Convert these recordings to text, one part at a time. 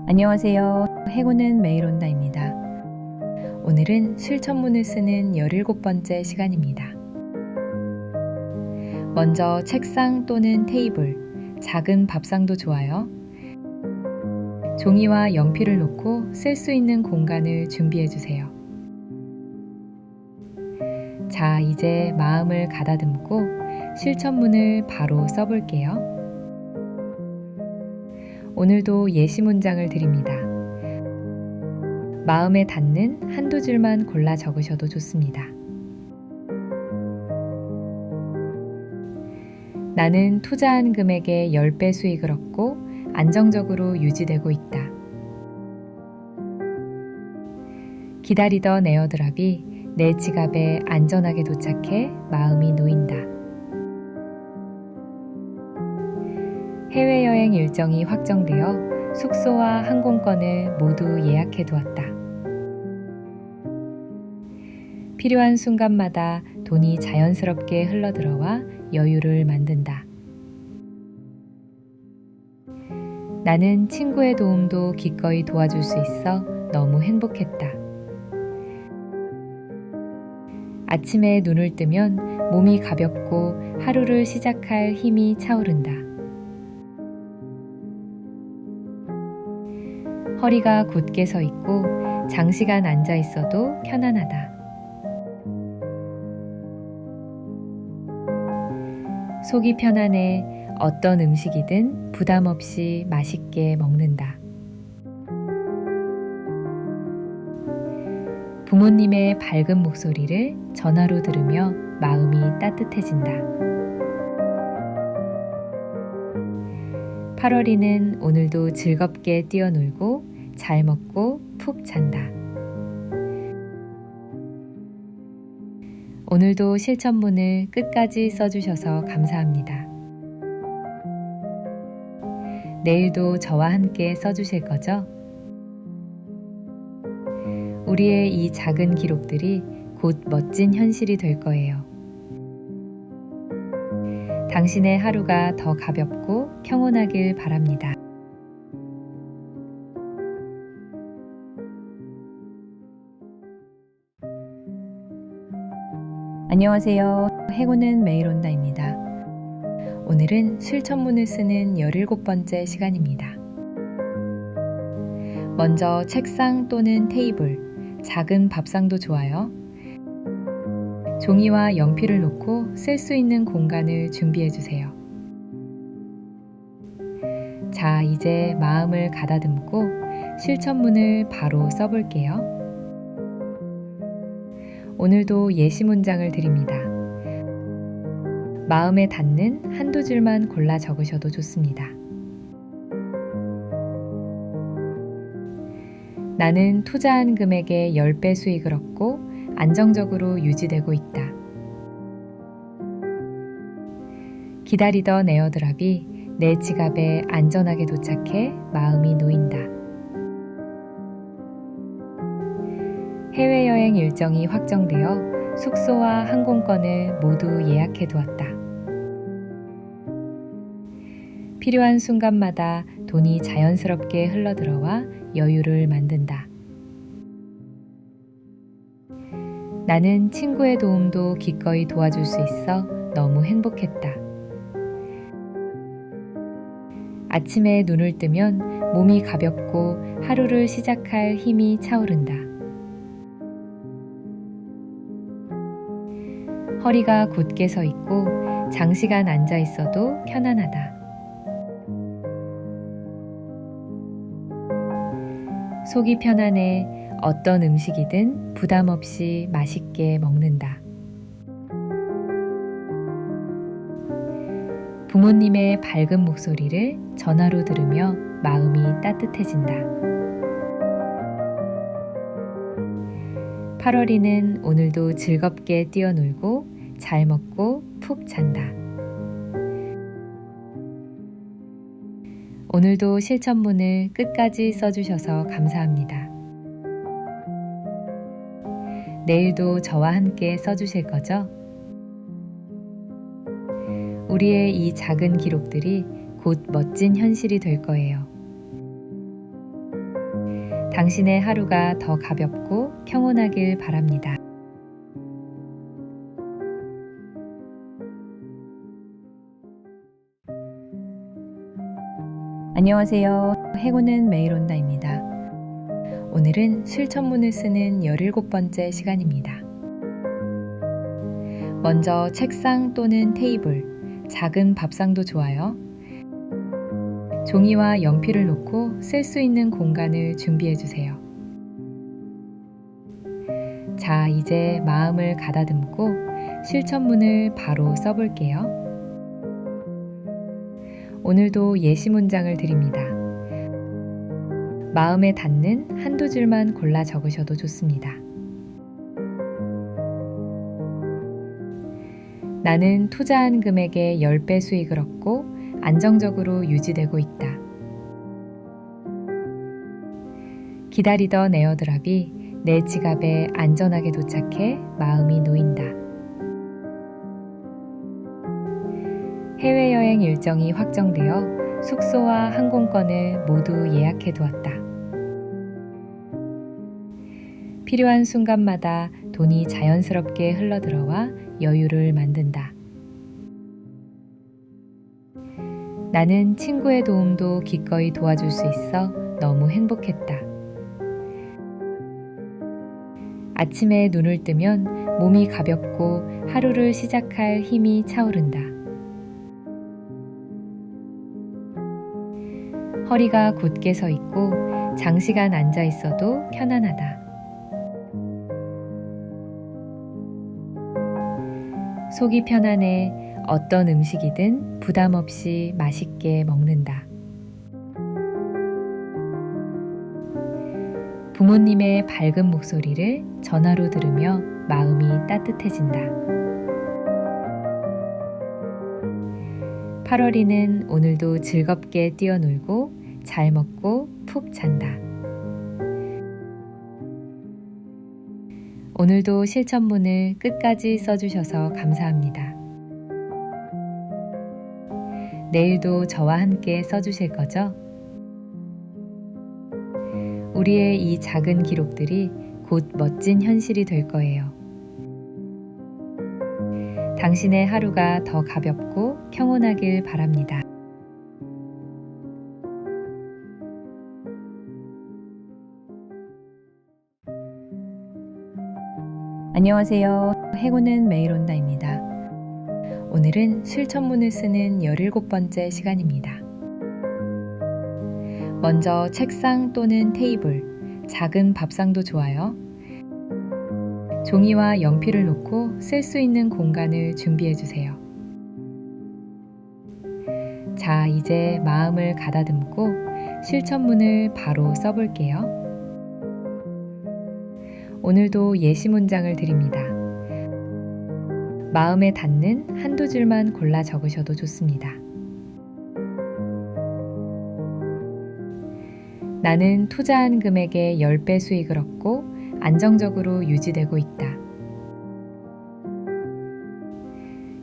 안녕하세요. 행운은 매일 온다입니다. 오늘은 실천문을 쓰는 17번째 시간입니다. 먼저 책상 또는 테이블, 작은 밥상도 좋아요. 종이와 연필을 놓고 쓸 수 있는 공간을 준비해 주세요. 자, 이제 마음을 가다듬고 실천문을 바로 써볼게요. 오늘도 예시 문장을 드립니다. 마음에 닿는 한두 줄만 골라 적으셔도 좋습니다. 나는 투자한 금액의 10배 수익을 얻고 안정적으로 유지되고 있다. 기다리던 에어드랍이 내 지갑에 안전하게 도착해 마음이 놓인다. 해외여행 일정이 확정되어 숙소와 항공권을 모두 예약해 두었다. 필요한 순간마다 돈이 자연스럽게 흘러들어와 여유를 만든다. 나는 친구의 도움도 기꺼이 도와줄 수 있어 너무 행복했다. 아침에 눈을 뜨면 몸이 가볍고 하루를 시작할 힘이 차오른다. 허리가 곧게 서 있고 장시간 앉아 있어도 편안하다. 속이 편안해 어떤 음식이든 부담 없이 맛있게 먹는다. 부모님의 밝은 목소리를 전화로 들으며 마음이 따뜻해진다. 8월이는 오늘도 즐겁게 뛰어놀고 잘 먹고 푹 잔다. 오늘도 실천문을 끝까지 써주셔서 감사합니다. 내일도 저와 함께 써주실 거죠? 우리의 이 작은 기록들이 곧 멋진 현실이 될 거예요. 당신의 하루가 더 가볍고 평온하길 바랍니다. 안녕하세요. 행운은 매일 온다입니다. 오늘은 실천문을 쓰는 17번째 시간입니다. 먼저 책상 또는 테이블, 작은 밥상도 좋아요. 종이와 연필을 놓고 쓸 수 있는 공간을 준비해 주세요. 자, 이제 마음을 가다듬고 실천문을 바로 써볼게요. 오늘도 예시 문장을 드립니다. 마음에 닿는 한두 줄만 골라 적으셔도 좋습니다. 나는 투자한 금액의 10배 수익을 얻고 안정적으로 유지되고 있다. 기다리던 에어드랍이 내 지갑에 안전하게 도착해 마음이 놓인다. 해외여행 일정이 확정되어 숙소와 항공권을 모두 예약해 두었다. 필요한 순간마다 돈이 자연스럽게 흘러들어와 여유를 만든다. 나는 친구의 도움도 기꺼이 도와줄 수 있어 너무 행복했다. 아침에 눈을 뜨면 몸이 가볍고 하루를 시작할 힘이 차오른다. 허리가 곧게 서 있고 장시간 앉아 있어도 편안하다. 속이 편안해 어떤 음식이든 부담 없이 맛있게 먹는다. 부모님의 밝은 목소리를 전화로 들으며 마음이 따뜻해진다. 8월이는 오늘도 즐겁게 뛰어놀고 잘 먹고 푹 잔다. 오늘도 실천문을 끝까지 써주셔서 감사합니다. 내일도 저와 함께 써주실 거죠? 우리의 이 작은 기록들이 곧 멋진 현실이 될 거예요. 당신의 하루가 더 가볍고 평온하길 바랍니다. 안녕하세요. 행운은 매일 온다입니다. 오늘은 실천문을 쓰는 17번째 시간입니다. 먼저 책상 또는 테이블, 작은 밥상도 좋아요. 종이와 연필을 놓고 쓸 수 있는 공간을 준비해 주세요. 자, 이제 마음을 가다듬고 실천문을 바로 써볼게요. 오늘도 예시 문장을 드립니다. 마음에 닿는 한두 줄만 골라 적으셔도 좋습니다. 나는 투자한 금액의 10배 수익을 얻고 안정적으로 유지되고 있다. 기다리던 에어드랍이 내 지갑에 안전하게 도착해 마음이 놓인다. 해외여행 일정이 확정되어 숙소와 항공권을 모두 예약해 두었다. 필요한 순간마다 돈이 자연스럽게 흘러들어와 여유를 만든다. 나는 친구의 도움도 기꺼이 도와줄 수 있어 너무 행복했다. 아침에 눈을 뜨면 몸이 가볍고 하루를 시작할 힘이 차오른다. 허리가 곧게 서 있고 장시간 앉아 있어도 편안하다. 속이 편안해 어떤 음식이든 부담 없이 맛있게 먹는다. 부모님의 밝은 목소리를 전화로 들으며 마음이 따뜻해진다. 8월이는 오늘도 즐겁게 뛰어놀고 잘 먹고 푹 잔다. 오늘도 실천문을 끝까지 써주셔서 감사합니다. 내일도 저와 함께 써주실 거죠? 우리의 이 작은 기록들이 곧 멋진 현실이 될 거예요. 당신의 하루가 더 가볍고 평온하길 바랍니다. 안녕하세요. 행운은 매일 온다입니다. 오늘은 실천문을 쓰는 17번째 시간입니다. 먼저 책상 또는 테이블, 작은 밥상도 좋아요. 종이와 연필을 놓고 쓸 수 있는 공간을 준비해 주세요. 자, 이제 마음을 가다듬고 실천문을 바로 써볼게요. 오늘도 예시 문장을 드립니다. 마음에 닿는 한두 줄만 골라 적으셔도 좋습니다. 나는 투자한 금액의 10배 수익을 얻고 안정적으로 유지되고 있다.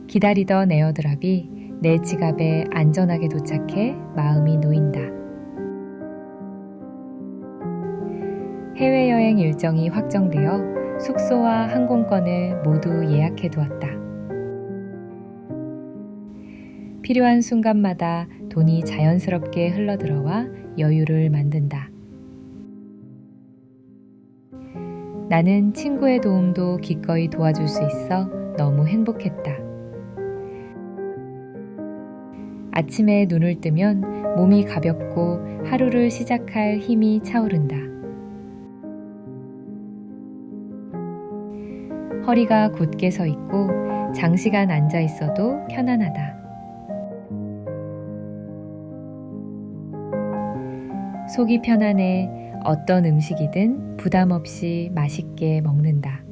기다리던 에어드랍이 내 지갑에 안전하게 도착해 마음이 놓인다. 해외여행 일정이 확정되어 숙소와 항공권을 모두 예약해 두었다. 필요한 순간마다 돈이 자연스럽게 흘러들어와 여유를 만든다. 나는 친구의 도움도 기꺼이 도와줄 수 있어 너무 행복했다. 아침에 눈을 뜨면 몸이 가볍고 하루를 시작할 힘이 차오른다. 허리가 곧게 서 있고 장시간 앉아 있어도 편안하다. 속이 편안해 어떤 음식이든 부담 없이 맛있게 먹는다.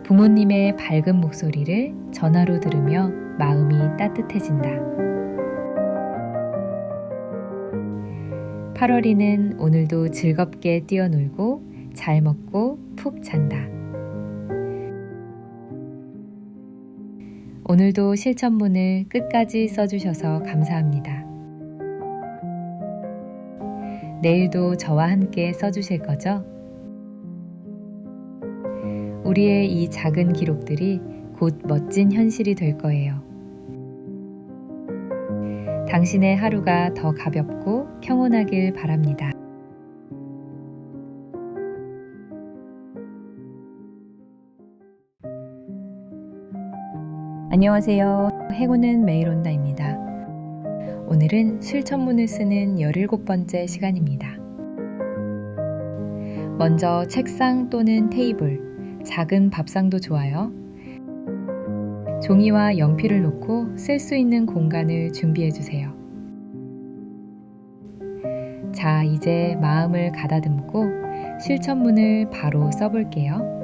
부모님의 밝은 목소리를 전화로 들으며 마음이 따뜻해진다. 8월이는 오늘도 즐겁게 뛰어놀고 잘 먹고 푹 잔다. 오늘도 실천문을 끝까지 써주셔서 감사합니다. 내일도 저와 함께 써주실 거죠? 우리의 이 작은 기록들이 곧 멋진 현실이 될 거예요. 당신의 하루가 더 가볍고 평온하길 바랍니다. 안녕하세요. 행운은 매일 온다입니다. 오늘은 실천문을 쓰는 17번째 시간입니다. 먼저 책상 또는 테이블, 작은 밥상도 좋아요. 종이와 연필을 놓고 쓸 수 있는 공간을 준비해 주세요. 자, 이제 마음을 가다듬고 실천문을 바로 써볼게요.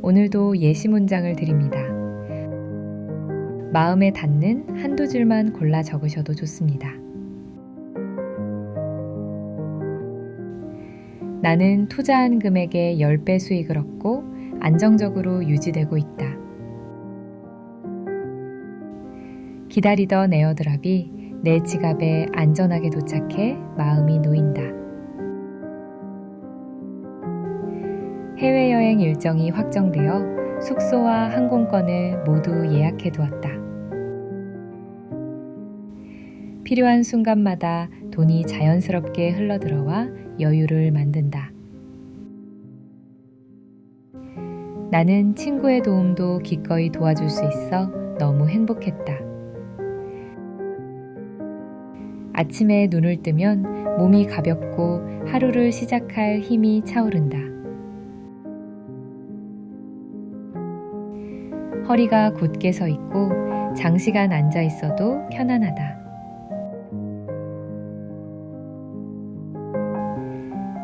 오늘도 예시 문장을 드립니다. 마음에 닿는 한두 줄만 골라 적으셔도 좋습니다. 나는 투자한 금액의 10배 수익을 얻고 안정적으로 유지되고 있다. 기다리던 에어드랍이 내 지갑에 안전하게 도착해 마음이 놓인다. 해외여행 일정이 확정되어 숙소와 항공권을 모두 예약해 두었다. 필요한 순간마다 돈이 자연스럽게 흘러들어와 여유를 만든다. 나는 친구의 도움도 기꺼이 도와줄 수 있어 너무 행복했다. 아침에 눈을 뜨면 몸이 가볍고 하루를 시작할 힘이 차오른다. 허리가 곧게 서 있고 장시간 앉아 있어도 편안하다.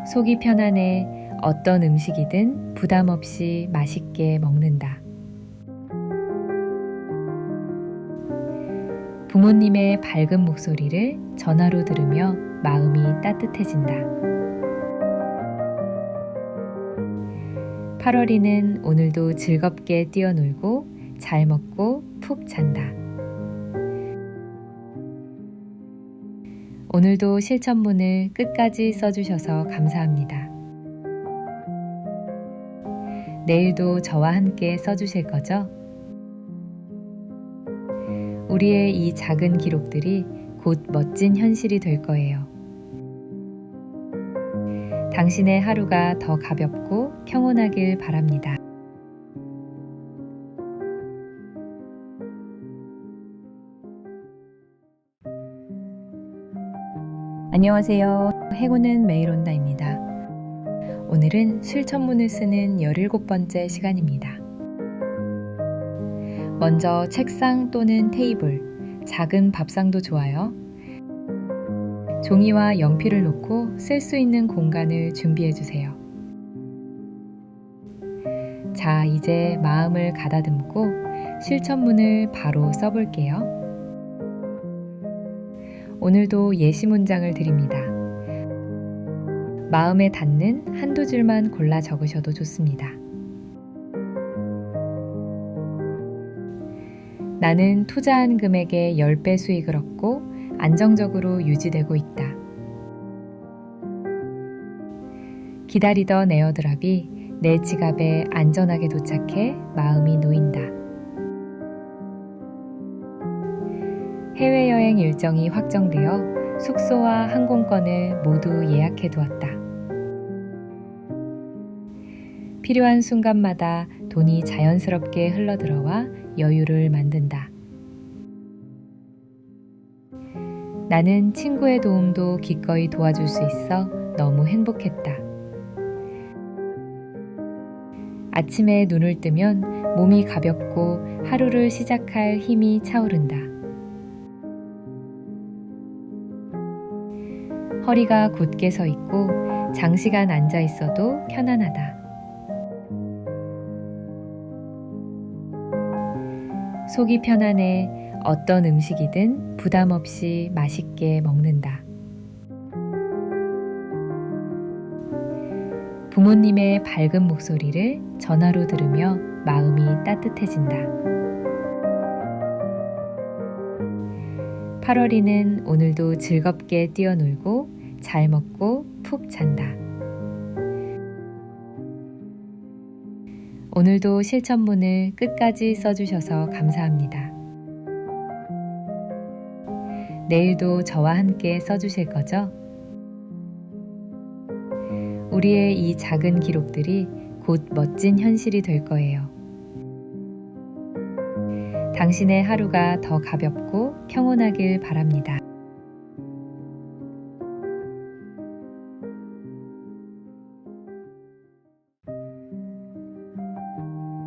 속이 편안해 어떤 음식이든 부담 없이 맛있게 먹는다. 부모님의 밝은 목소리를 전화로 들으며 마음이 따뜻해진다. 8월이는 오늘도 즐겁게 뛰어놀고 잘 먹고 푹 잔다. 오늘도 실천문을 끝까지 써주셔서 감사합니다. 내일도 저와 함께 써주실 거죠? 우리의 이 작은 기록들이 곧 멋진 현실이 될 거예요. 당신의 하루가 더 가볍고 평온하길 바랍니다. 안녕하세요. 행운은 매일 온다입니다. 오늘은 실천문을 쓰는 17번째 시간입니다. 먼저 책상 또는 테이블, 작은 밥상도 좋아요. 종이와 연필을 놓고 쓸 수 있는 공간을 준비해 주세요. 자, 이제 마음을 가다듬고 실천문을 바로 써볼게요. 오늘도 예시 문장을 드립니다. 마음에 닿는 한두 줄만 골라 적으셔도 좋습니다. 나는 투자한 금액의 10배 수익을 얻고 안정적으로 유지되고 있다. 기다리던 에어드랍이 내 지갑에 안전하게 도착해 마음이 놓인다. 해외여행 일정이 확정되어 숙소와 항공권을 모두 예약해 두었다. 필요한 순간마다 돈이 자연스럽게 흘러들어와 여유를 만든다. 나는 친구의 도움도 기꺼이 도와줄 수 있어 너무 행복했다. 아침에 눈을 뜨면 몸이 가볍고 하루를 시작할 힘이 차오른다. 허리가 곧게 서 있고 장시간 앉아 있어도 편안하다. 속이 편안해 어떤 음식이든 부담 없이 맛있게 먹는다. 부모님의 밝은 목소리를 전화로 들으며 마음이 따뜻해진다. 8월이는 오늘도 즐겁게 뛰어놀고 잘 먹고 푹 잔다. 오늘도 실천문을 끝까지 써주셔서 감사합니다. 내일도 저와 함께 써주실 거죠? 우리의 이 작은 기록들이 곧 멋진 현실이 될 거예요. 당신의 하루가 더 가볍고 평온하길 바랍니다.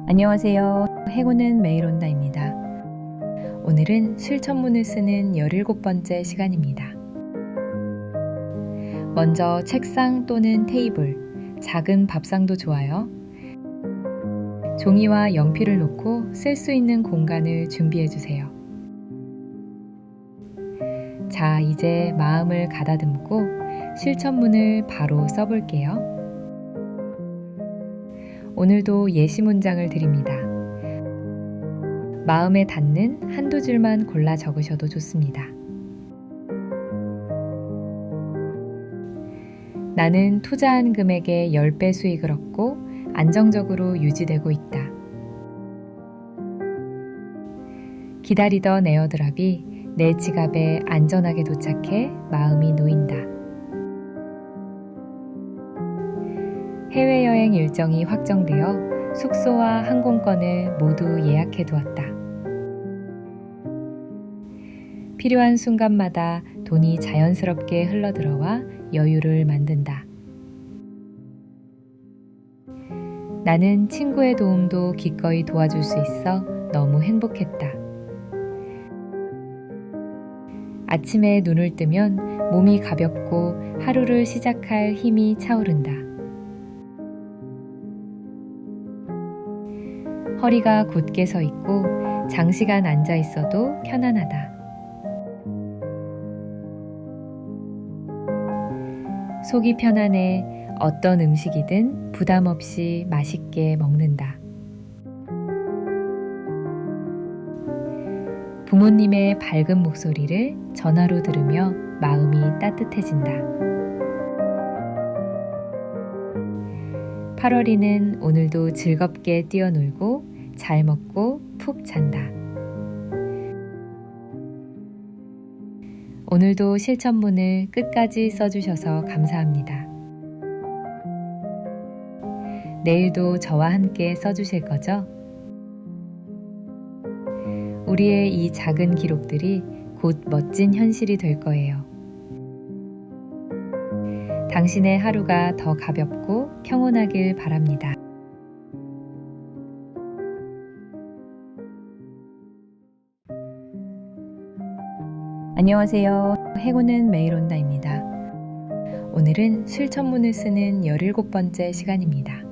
안녕하세요. 행운은 매일 온다입니다. 오늘은 실천문을 쓰는 17번째 시간입니다. 먼저 책상 또는 테이블, 작은 밥상도 좋아요. 종이와 연필을 놓고 쓸 수 있는 공간을 준비해 주세요. 자, 이제 마음을 가다듬고 실천문을 바로 써볼게요. 오늘도 예시 문장을 드립니다. 마음에 닿는 한두 줄만 골라 적으셔도 좋습니다. 나는 투자한 금액의 10배 수익을 얻고 안정적으로 유지되고 있다. 기다리던 에어드랍이 내 지갑에 안전하게 도착해 마음이 놓인다. 해외여행 일정이 확정되어 숙소와 항공권을 모두 예약해 두었다. 필요한 순간마다 돈이 자연스럽게 흘러들어와 여유를 만든다. 나는 친구의 도움도 기꺼이 도와줄 수 있어 너무 행복했다. 아침에 눈을 뜨면 몸이 가볍고 하루를 시작할 힘이 차오른다. 허리가 곧게 서 있고 장시간 앉아 있어도 편안하다. 속이 편안해 어떤 음식이든 부담 없이 맛있게 먹는다. 부모님의 밝은 목소리를 전화로 들으며 마음이 따뜻해진다. 8월이는 오늘도 즐겁게 뛰어놀고 잘 먹고 푹 잔다. 오늘도 실천문을 끝까지 써주셔서 감사합니다. 내일도 저와 함께 써주실 거죠? 우리의 이 작은 기록들이 곧 멋진 현실이 될 거예요. 당신의 하루가 더 가볍고 평온하길 바랍니다. 안녕하세요. 행운은 매일 온다입니다. 오늘은 실천문을 쓰는 17번째 시간입니다.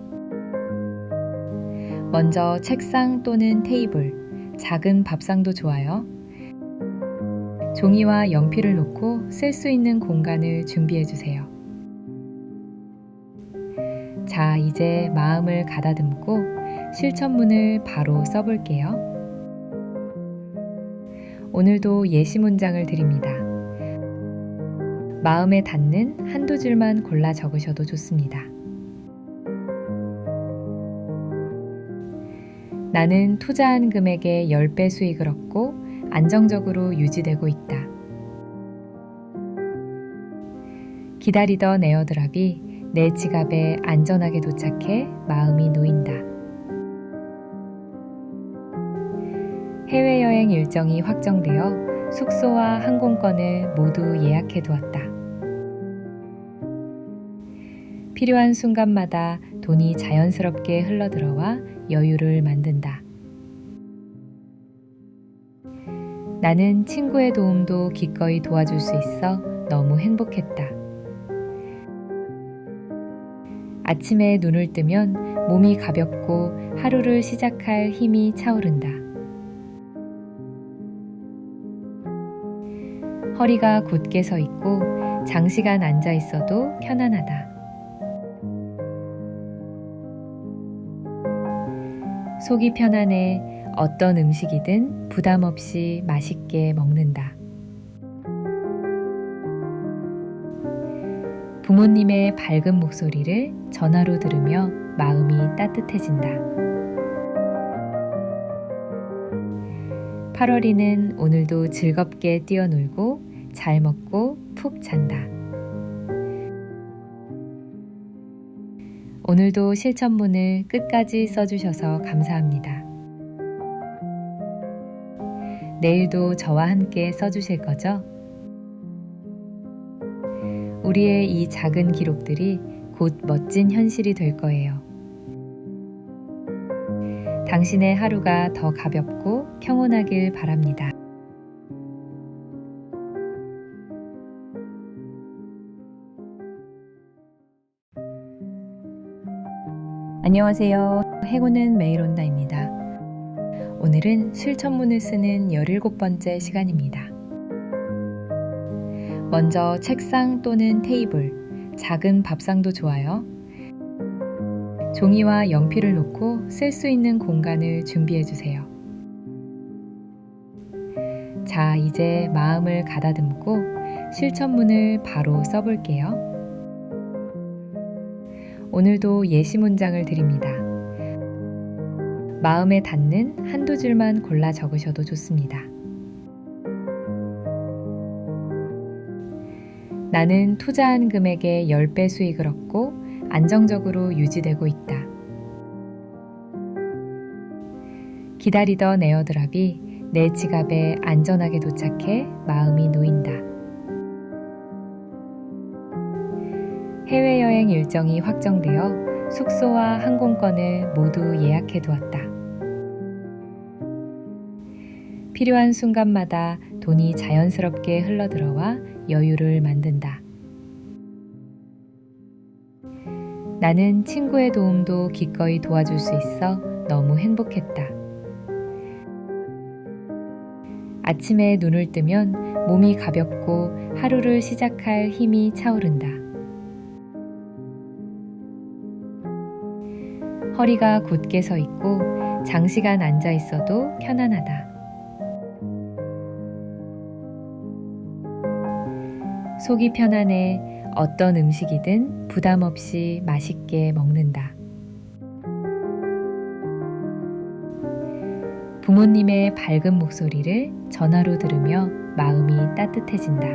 먼저 책상 또는 테이블, 작은 밥상도 좋아요. 종이와 연필을 놓고 쓸 수 있는 공간을 준비해 주세요. 자, 이제 마음을 가다듬고 실천문을 바로 써볼게요. 오늘도 예시 문장을 드립니다. 마음에 닿는 한두 줄만 골라 적으셔도 좋습니다. 나는 투자한 금액의 10배 수익을 얻고 안정적으로 유지되고 있다. 기다리던 에어드랍이 내 지갑에 안전하게 도착해 마음이 놓인다. 해외여행 일정이 확정되어 숙소와 항공권을 모두 예약해 두었다. 필요한 순간마다 돈이 자연스럽게 흘러들어와 여유를 만든다. 나는 친구의 도움도 기꺼이 도와줄 수 있어 너무 행복했다. 아침에 눈을 뜨면 몸이 가볍고 하루를 시작할 힘이 차오른다. 허리가 곧게 서 있고 장시간 앉아 있어도 편안하다. 속이 편안해 어떤 음식이든 부담 없이 맛있게 먹는다. 부모님의 밝은 목소리를 전화로 들으며 마음이 따뜻해진다. 8월이는 오늘도 즐겁게 뛰어놀고 잘 먹고 푹 잔다. 오늘도 실천문을 끝까지 써주셔서 감사합니다. 내일도 저와 함께 써주실 거죠? 우리의 이 작은 기록들이 곧 멋진 현실이 될 거예요. 당신의 하루가 더 가볍고 평온하길 바랍니다. 안녕하세요. 행운은 매일 온다입니다. 오늘은 실천문을 쓰는 17번째 시간입니다. 먼저 책상 또는 테이블, 작은 밥상도 좋아요. 종이와 연필을 놓고 쓸 수 있는 공간을 준비해 주세요. 자, 이제 마음을 가다듬고 실천문을 바로 써볼게요. 오늘도 예시 문장을 드립니다. 마음에 닿는 한두 줄만 골라 적으셔도 좋습니다. 나는 투자한 금액의 10배 수익을 얻고 안정적으로 유지되고 있다. 기다리던 에어드랍이 내 지갑에 안전하게 도착해 마음이 놓인다. 해외여행 일정이 확정되어 숙소와 항공권을 모두 예약해 두었다. 필요한 순간마다 돈이 자연스럽게 흘러들어와 여유를 만든다. 나는 친구의 도움도 기꺼이 도와줄 수 있어 너무 행복했다. 아침에 눈을 뜨면 몸이 가볍고 하루를 시작할 힘이 차오른다. 허리가 곧게 서 있고 장시간 앉아 있어도 편안하다. 속이 편안해 어떤 음식이든 부담 없이 맛있게 먹는다. 부모님의 밝은 목소리를 전화로 들으며 마음이 따뜻해진다.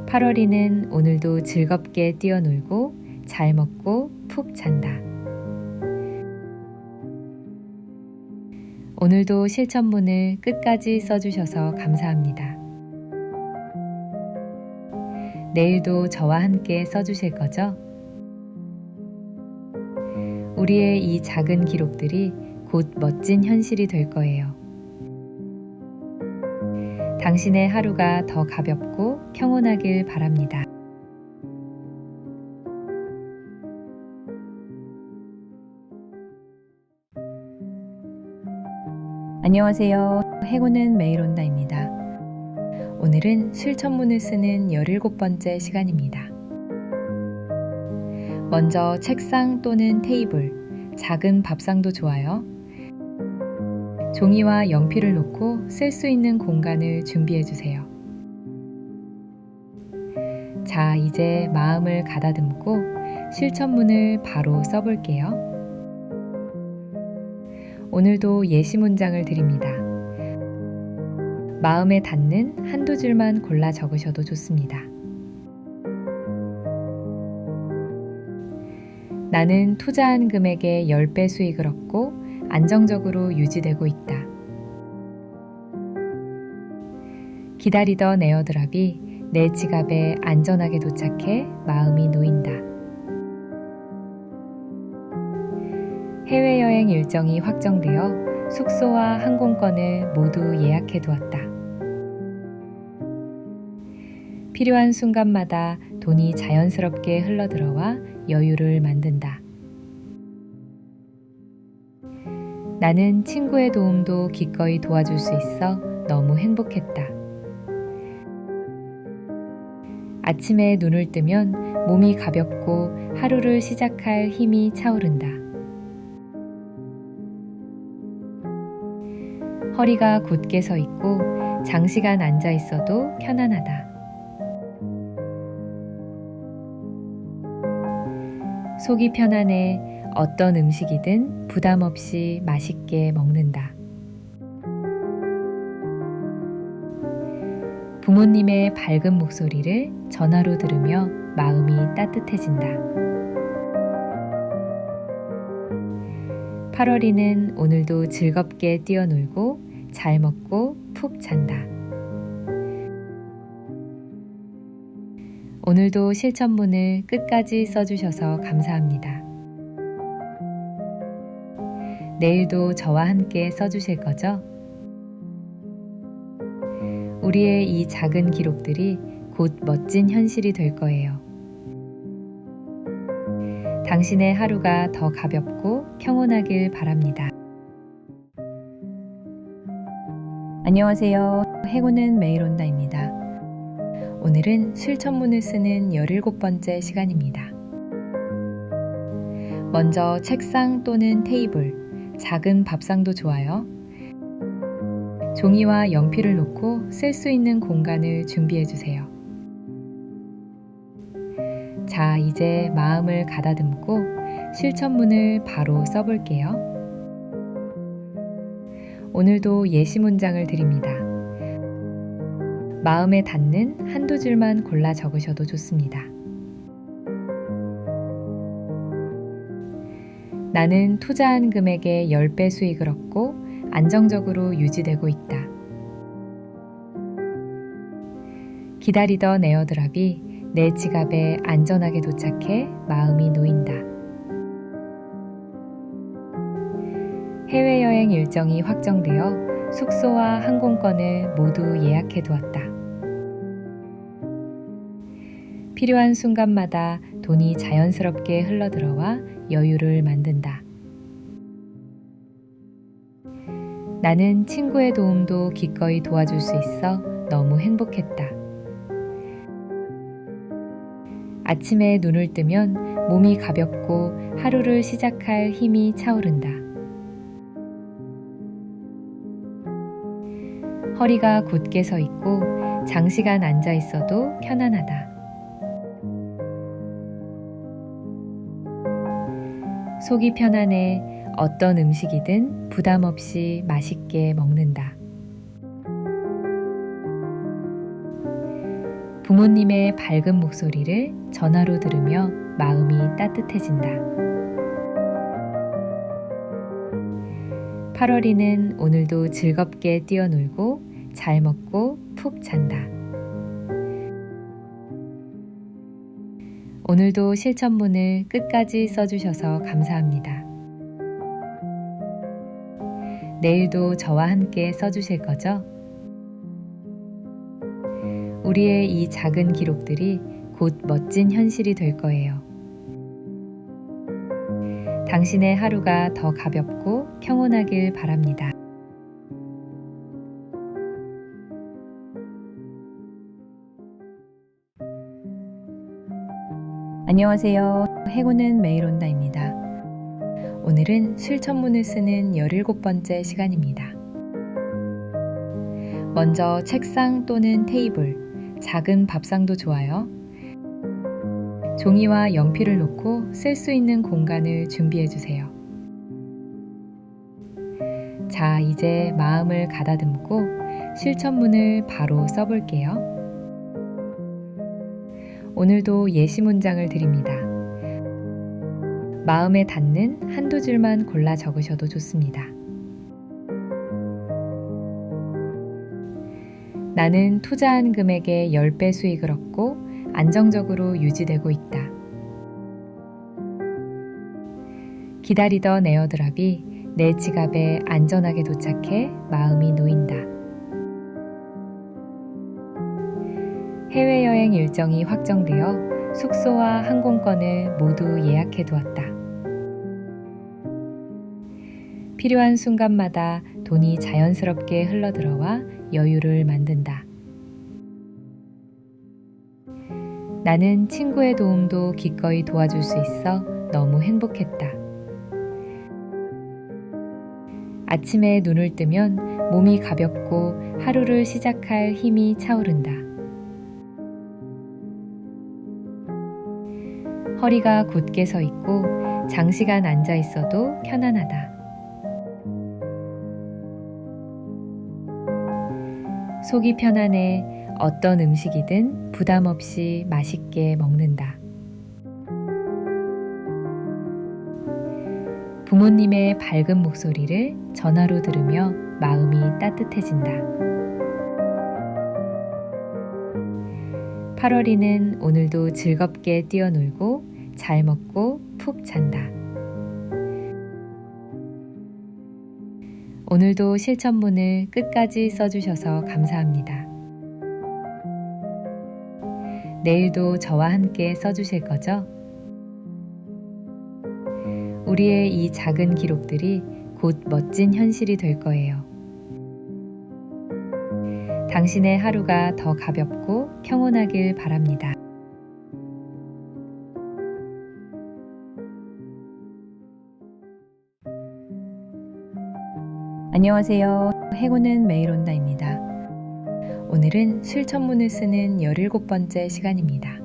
8월이는 오늘도 즐겁게 뛰어놀고 잘 먹고 푹 잔다. 오늘도 실천문을 끝까지 써주셔서 감사합니다. 내일도 저와 함께 써주실 거죠? 우리의 이 작은 기록들이 곧 멋진 현실이 될 거예요. 당신의 하루가 더 가볍고 평온하길 바랍니다. 안녕하세요. 행운은 매일 온다입니다. 오늘은 실천문을 쓰는 17번째 시간입니다. 먼저 책상 또는 테이블, 작은 밥상도 좋아요. 종이와 연필을 놓고 쓸 수 있는 공간을 준비해 주세요. 자, 이제 마음을 가다듬고 실천문을 바로 써볼게요. 오늘도 예시 문장을 드립니다. 마음에 닿는 한두 줄만 골라 적으셔도 좋습니다. 나는 투자한 금액의 10배 수익을 얻고 안정적으로 유지되고 있다. 기다리던 에어드랍이 내 지갑에 안전하게 도착해 마음이 놓인다. 해외여행 일정이 확정되어 숙소와 항공권을 모두 예약해 두었다. 필요한 순간마다 돈이 자연스럽게 흘러들어와 여유를 만든다. 나는 친구의 도움도 기꺼이 도와줄 수 있어 너무 행복했다. 아침에 눈을 뜨면 몸이 가볍고 하루를 시작할 힘이 차오른다. 허리가 곧게 서 있고 장시간 앉아 있어도 편안하다. 속이 편안해 어떤 음식이든 부담 없이 맛있게 먹는다. 부모님의 밝은 목소리를 전화로 들으며 마음이 따뜻해진다. 8월이는 오늘도 즐겁게 뛰어놀고 잘 먹고 푹 잔다. 오늘도 실천문을 끝까지 써주셔서 감사합니다. 내일도 저와 함께 써주실 거죠? 우리의 이 작은 기록들이 곧 멋진 현실이 될 거예요. 당신의 하루가 더 가볍고 평온하길 바랍니다. 안녕하세요. 행운은 매일 온다입니다. 오늘은 실천문을 쓰는 17번째 시간입니다. 먼저 책상 또는 테이블, 작은 밥상도 좋아요. 종이와 연필을 놓고 쓸 수 있는 공간을 준비해 주세요. 자, 이제 마음을 가다듬고 실천문을 바로 써볼게요. 오늘도 예시 문장을 드립니다. 마음에 닿는 한두 줄만 골라 적으셔도 좋습니다. 나는 투자한 금액의 10배 수익을 얻고 안정적으로 유지되고 있다. 기다리던 에어드랍이 내 지갑에 안전하게 도착해 마음이 놓인다. 해외여행 일정이 확정되어 숙소와 항공권을 모두 예약해 두었다. 필요한 순간마다 돈이 자연스럽게 흘러들어와 여유를 만든다. 나는 친구의 도움도 기꺼이 도와줄 수 있어 너무 행복했다. 아침에 눈을 뜨면 몸이 가볍고 하루를 시작할 힘이 차오른다. 허리가 곧게 서 있고 장시간 앉아 있어도 편안하다. 속이 편안해 어떤 음식이든 부담 없이 맛있게 먹는다. 부모님의 밝은 목소리를 전화로 들으며 마음이 따뜻해진다. 8월이는 오늘도 즐겁게 뛰어놀고 잘 먹고 푹 잔다. 오늘도 실천문을 끝까지 써주셔서 감사합니다. 내일도 저와 함께 써주실 거죠? 우리의 이 작은 기록들이 곧 멋진 현실이 될 거예요. 당신의 하루가 더 가볍고 평온하길 바랍니다. 안녕하세요. 행운은 매일 온다입니다. 오늘은 실천문을 쓰는 17번째 시간입니다. 먼저 책상 또는 테이블, 작은 밥상도 좋아요. 종이와 연필을 놓고 쓸 수 있는 공간을 준비해 주세요. 자, 이제 마음을 가다듬고 실천문을 바로 써볼게요. 오늘도 예시 문장을 드립니다. 마음에 닿는 한두 줄만 골라 적으셔도 좋습니다. 나는 투자한 금액의 10배 수익을 얻고 안정적으로 유지되고 있다. 기다리던 에어드랍이 내 지갑에 안전하게 도착해 마음이 놓인다. 해외여행 일정이 확정되어 숙소와 항공권을 모두 예약해 두었다. 필요한 순간마다 돈이 자연스럽게 흘러들어와 여유를 만든다. 나는 친구의 도움도 기꺼이 도와줄 수 있어 너무 행복했다. 아침에 눈을 뜨면 몸이 가볍고 하루를 시작할 힘이 차오른다. 허리가 곧게 서 있고 장시간 앉아 있어도 편안하다. 속이 편안해 어떤 음식이든 부담 없이 맛있게 먹는다. 부모님의 밝은 목소리를 전화로 들으며 마음이 따뜻해진다. 8월이는 오늘도 즐겁게 뛰어놀고 잘 먹고 푹 잔다. 오늘도 실천문을 끝까지 써주셔서 감사합니다. 내일도 저와 함께 써주실 거죠? 우리의 이 작은 기록들이 곧 멋진 현실이 될 거예요. 당신의 하루가 더 가볍고 평온하길 바랍니다. 안녕하세요. 행운은 매일 온다입니다. 오늘은 실천문을 쓰는 17번째 시간입니다.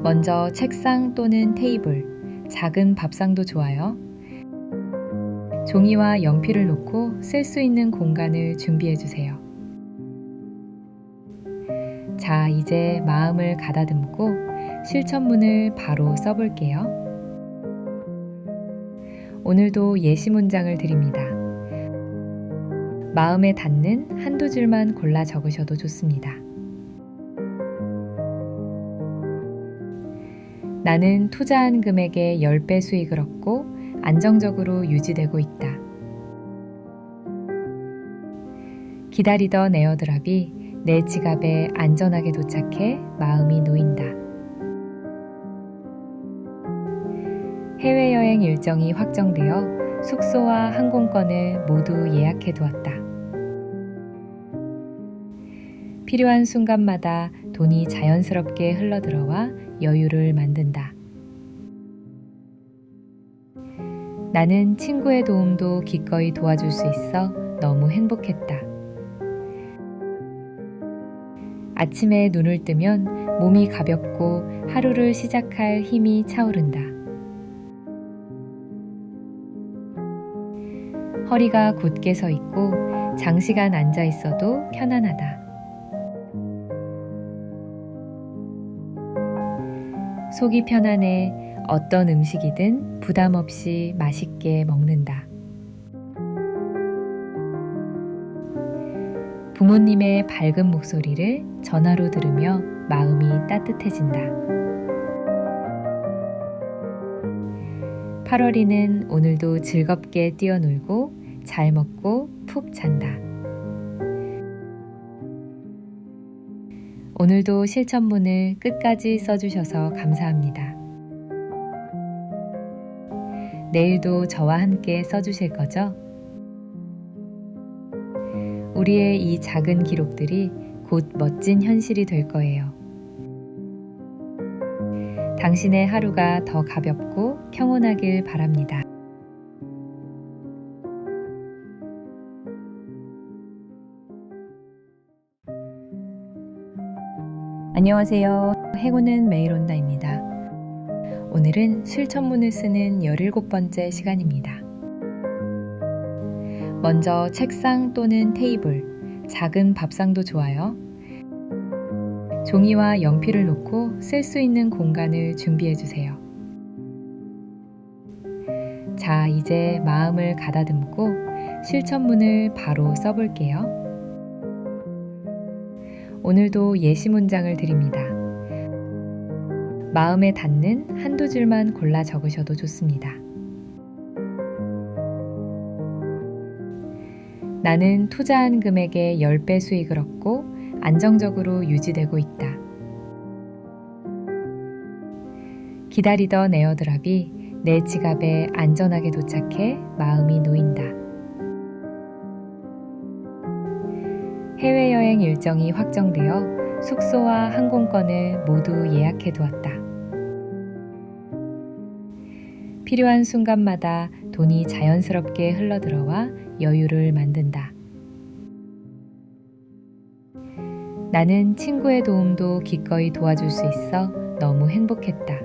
먼저 책상 또는 테이블, 작은 밥상도 좋아요. 종이와 연필을 놓고 쓸 수 있는 공간을 준비해 주세요. 자, 이제 마음을 가다듬고 실천문을 바로 써볼게요. 오늘도 예시 문장을 드립니다. 마음에 닿는 한두 줄만 골라 적으셔도 좋습니다. 나는 투자한 금액의 10배 수익을 얻고 안정적으로 유지되고 있다. 기다리던 에어드랍이 내 지갑에 안전하게 도착해 마음이 놓인다. 해외여행 일정이 확정되어 숙소와 항공권을 모두 예약해 두었다. 필요한 순간마다 돈이 자연스럽게 흘러들어와 여유를 만든다. 나는 친구의 도움도 기꺼이 도와줄 수 있어 너무 행복했다. 아침에 눈을 뜨면 몸이 가볍고 하루를 시작할 힘이 차오른다. 허리가 곧게 서 있고 장시간 앉아 있어도 편안하다. 속이 편안해 어떤 음식이든 부담 없이 맛있게 먹는다. 부모님의 밝은 목소리를 전화로 들으며 마음이 따뜻해진다. 8월이는 오늘도 즐겁게 뛰어놀고 잘 먹고 푹 잔다. 오늘도 실천문을 끝까지 써주셔서 감사합니다. 내일도 저와 함께 써주실 거죠? 우리의 이 작은 기록들이 곧 멋진 현실이 될 거예요. 당신의 하루가 더 가볍고 평온하길 바랍니다. 안녕하세요. 행운은 매일 온다입니다. 오늘은 실천문을 쓰는 17번째 시간입니다. 먼저 책상 또는 테이블, 작은 밥상도 좋아요. 종이와 연필을 놓고 쓸 수 있는 공간을 준비해 주세요. 자, 이제 마음을 가다듬고 실천문을 바로 써볼게요. 오늘도 예시 문장을 드립니다. 마음에 닿는 한두 줄만 골라 적으셔도 좋습니다. 나는 투자한 금액의 10배 수익을 얻고 안정적으로 유지되고 있다. 기다리던 에어드랍이 내 지갑에 안전하게 도착해 마음이 놓인다. 해외여행 일정이 확정되어 숙소와 항공권을 모두 예약해 두었다. 필요한 순간마다 돈이 자연스럽게 흘러들어와 여유를 만든다. 나는 친구의 도움도 기꺼이 도와줄 수 있어 너무 행복했다.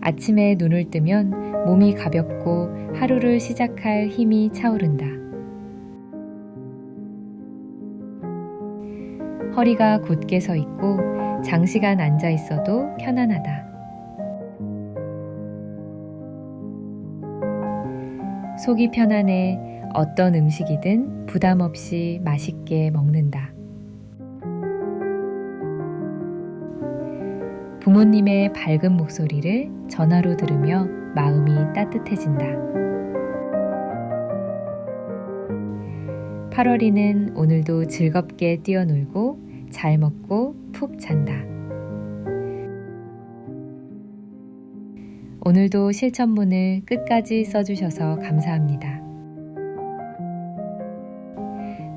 아침에 눈을 뜨면 몸이 가볍고 하루를 시작할 힘이 차오른다. 허리가 곧게 서 있고 장시간 앉아 있어도 편안하다. 속이 편안해 어떤 음식이든 부담 없이 맛있게 먹는다. 부모님의 밝은 목소리를 전화로 들으며 마음이 따뜻해진다. 8월이는 오늘도 즐겁게 뛰어놀고 잘 먹고 푹 잔다. 오늘도 실천문을 끝까지 써주셔서 감사합니다.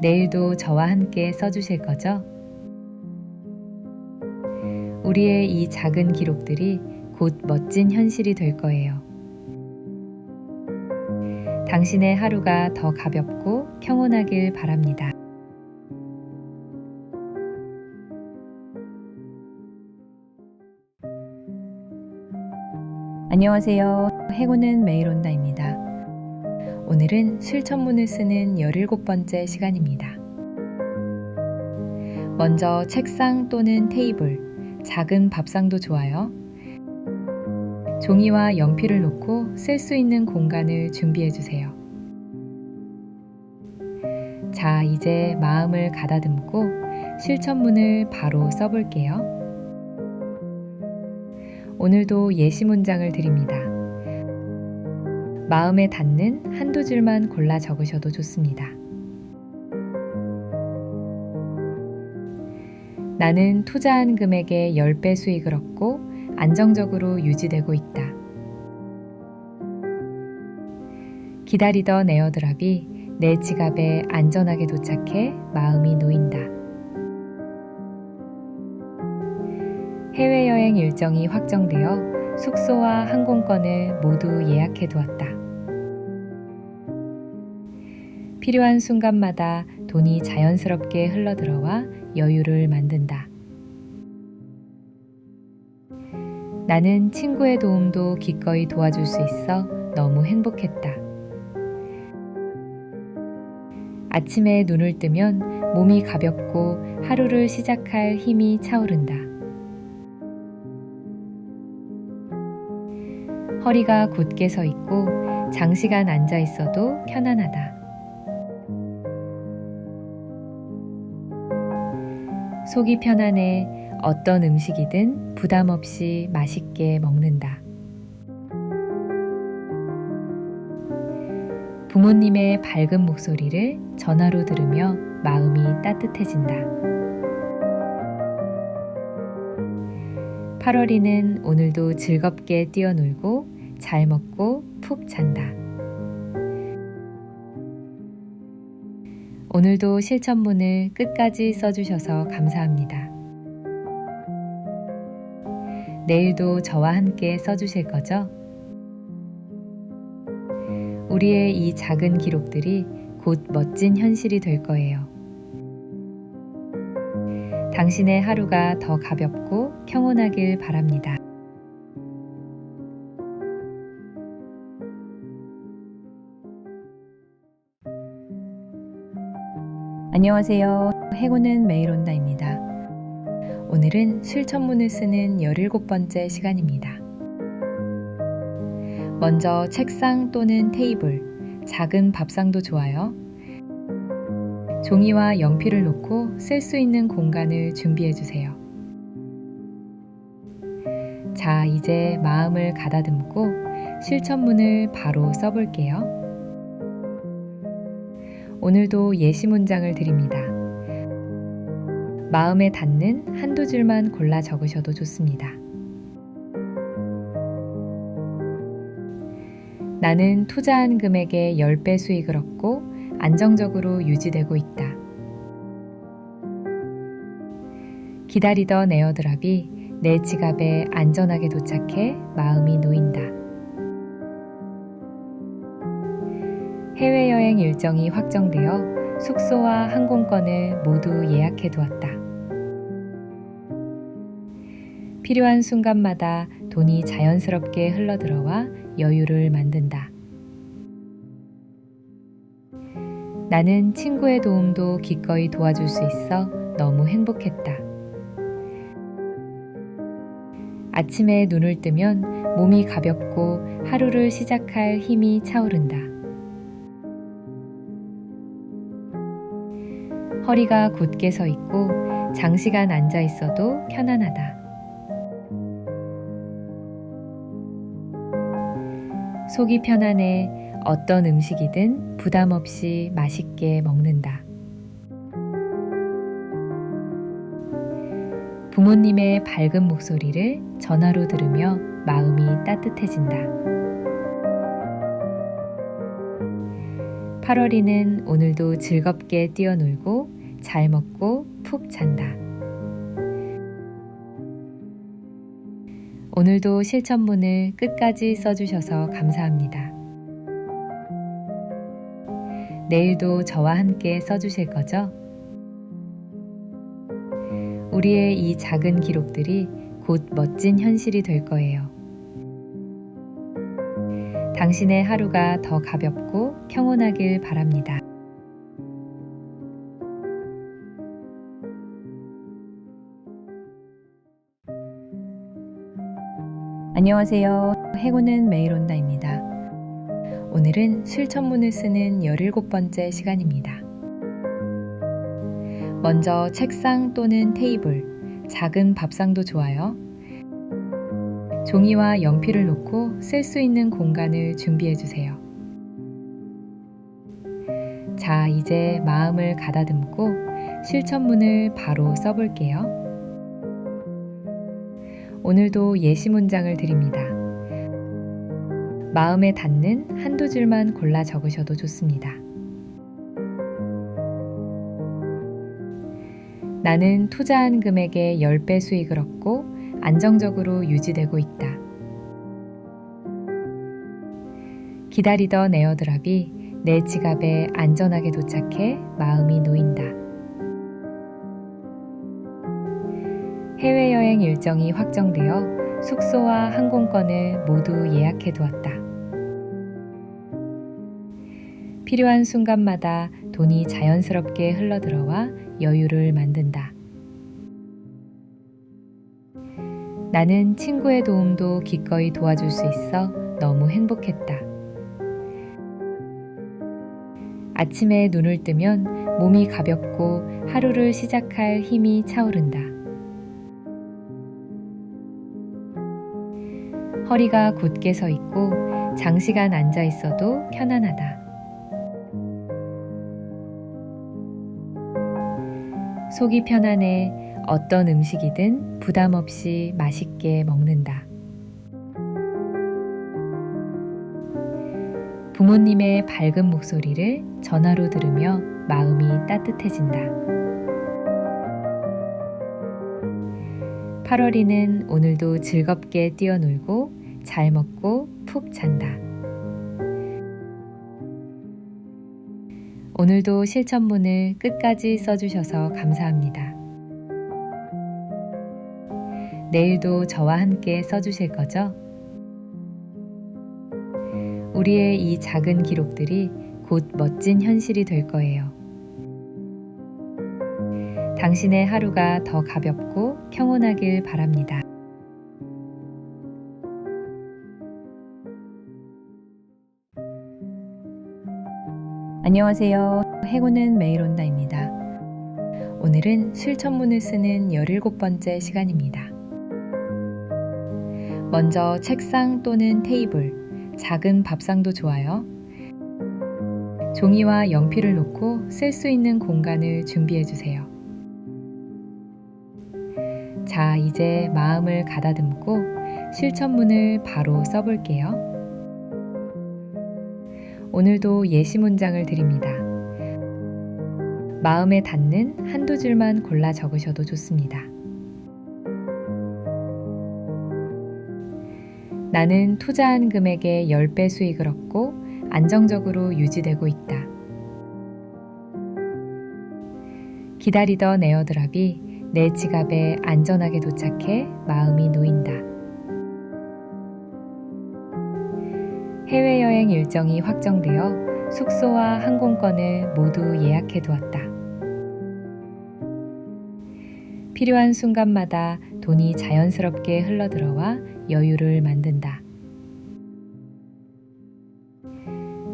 내일도 저와 함께 써주실 거죠? 우리의 이 작은 기록들이 곧 멋진 현실이 될 거예요. 당신의 하루가 더 가볍고 평온하길 바랍니다. 안녕하세요. 행운은 매일 온다입니다. 오늘은 실천문을 쓰는 17번째 시간입니다. 먼저 책상 또는 테이블, 작은 밥상도 좋아요. 종이와 연필을 놓고 쓸 수 있는 공간을 준비해 주세요. 자, 이제 마음을 가다듬고 실천문을 바로 써볼게요. 오늘도 예시 문장을 드립니다. 마음에 닿는 한두 줄만 골라 적으셔도 좋습니다. 나는 투자한 금액의 10배 수익을 얻고 안정적으로 유지되고 있다. 기다리던 에어드랍이 내 지갑에 안전하게 도착해 마음이 놓인다. 해외여행 일정이 확정되어 숙소와 항공권을 모두 예약해 두었다. 필요한 순간마다 돈이 자연스럽게 흘러들어와 여유를 만든다. 나는 친구의 도움도 기꺼이 도와줄 수 있어 너무 행복했다. 아침에 눈을 뜨면 몸이 가볍고 하루를 시작할 힘이 차오른다. 허리가 곧게 서 있고 장시간 앉아 있어도 편안하다. 속이 편안해 어떤 음식이든 부담 없이 맛있게 먹는다. 부모님의 밝은 목소리를 전화로 들으며 마음이 따뜻해진다. 8월이는 오늘도 즐겁게 뛰어놀고 잘 먹고 푹 잔다. 오늘도 실천문을 끝까지 써주셔서 감사합니다. 내일도 저와 함께 써주실 거죠? 우리의 이 작은 기록들이 곧 멋진 현실이 될 거예요. 당신의 하루가 더 가볍고 평온하길 바랍니다. 안녕하세요. 행운은 매일 온다입니다. 오늘은 실천문을 쓰는 17번째 시간입니다. 먼저 책상 또는 테이블, 작은 밥상도 좋아요. 종이와 연필을 놓고 쓸 수 있는 공간을 준비해 주세요. 자, 이제 마음을 가다듬고 실천문을 바로 써볼게요. 오늘도 예시 문장을 드립니다. 마음에 닿는 한두 줄만 골라 적으셔도 좋습니다. 나는 투자한 금액의 10배 수익을 얻고 안정적으로 유지되고 있다. 기다리던 에어드랍이 내 지갑에 안전하게 도착해 마음이 놓인다. 해외여행 일정이 확정되어 숙소와 항공권을 모두 예약해 두었다. 필요한 순간마다 돈이 자연스럽게 흘러들어와 여유를 만든다. 나는 친구의 도움도 기꺼이 도와줄 수 있어 너무 행복했다. 아침에 눈을 뜨면 몸이 가볍고 하루를 시작할 힘이 차오른다. 허리가 곧게 서 있고 장시간 앉아 있어도 편안하다. 속이 편안해 어떤 음식이든 부담 없이 맛있게 먹는다. 부모님의 밝은 목소리를 전화로 들으며 마음이 따뜻해진다. 8월이는 오늘도 즐겁게 뛰어놀고 잘 먹고 푹 잔다. 오늘도 실천문을 끝까지 써주셔서 감사합니다. 내일도 저와 함께 써주실 거죠? 우리의 이 작은 기록들이 곧 멋진 현실이 될 거예요. 당신의 하루가 더 가볍고 평온하길 바랍니다. 안녕하세요. 행운은 매일 온다입니다. 오늘은 실천문을 쓰는 17번째 시간입니다. 먼저 책상 또는 테이블, 작은 밥상도 좋아요. 종이와 연필을 놓고 쓸 수 있는 공간을 준비해 주세요. 자, 이제 마음을 가다듬고 실천문을 바로 써볼게요. 오늘도 예시 문장을 드립니다. 마음에 닿는 한두 줄만 골라 적으셔도 좋습니다. 나는 투자한 금액의 10배 수익을 얻고 안정적으로 유지되고 있다. 기다리던 에어드랍이 내 지갑에 안전하게 도착해 마음이 놓인다. 해외여행 일정이 확정되어 숙소와 항공권을 모두 예약해 두었다. 필요한 순간마다 돈이 자연스럽게 흘러들어와 여유를 만든다. 나는 친구의 도움도 기꺼이 도와줄 수 있어 너무 행복했다. 아침에 눈을 뜨면 몸이 가볍고 하루를 시작할 힘이 차오른다. 허리가 곧게 서 있고 장시간 앉아 있어도 편안하다. 속이 편안해 어떤 음식이든 부담 없이 맛있게 먹는다. 부모님의 밝은 목소리를 전화로 들으며 마음이 따뜻해진다. 8월이는 오늘도 즐겁게 뛰어놀고 잘 먹고 푹 잔다. 오늘도 실천문을 끝까지 써주셔서 감사합니다. 내일도 저와 함께 써주실 거죠? 우리의 이 작은 기록들이 곧 멋진 현실이 될 거예요. 당신의 하루가 더 가볍고 평온하길 바랍니다. 안녕하세요. 행운은 매일 온다입니다. 오늘은 실천문을 쓰는 17번째 시간입니다. 먼저 책상 또는 테이블, 작은 밥상도 좋아요. 종이와 연필을 놓고 쓸 수 있는 공간을 준비해 주세요. 자, 이제 마음을 가다듬고 실천문을 바로 써볼게요. 오늘도 예시 문장을 드립니다. 마음에 닿는 한두 줄만 골라 적으셔도 좋습니다. 나는 투자한 금액의 10배 수익을 얻고 안정적으로 유지되고 있다. 기다리던 에어드랍이 내 지갑에 안전하게 도착해 마음이 놓인다. 해외여행 일정이 확정되어 숙소와 항공권을 모두 예약해 두었다. 필요한 순간마다 돈이 자연스럽게 흘러들어와 여유를 만든다.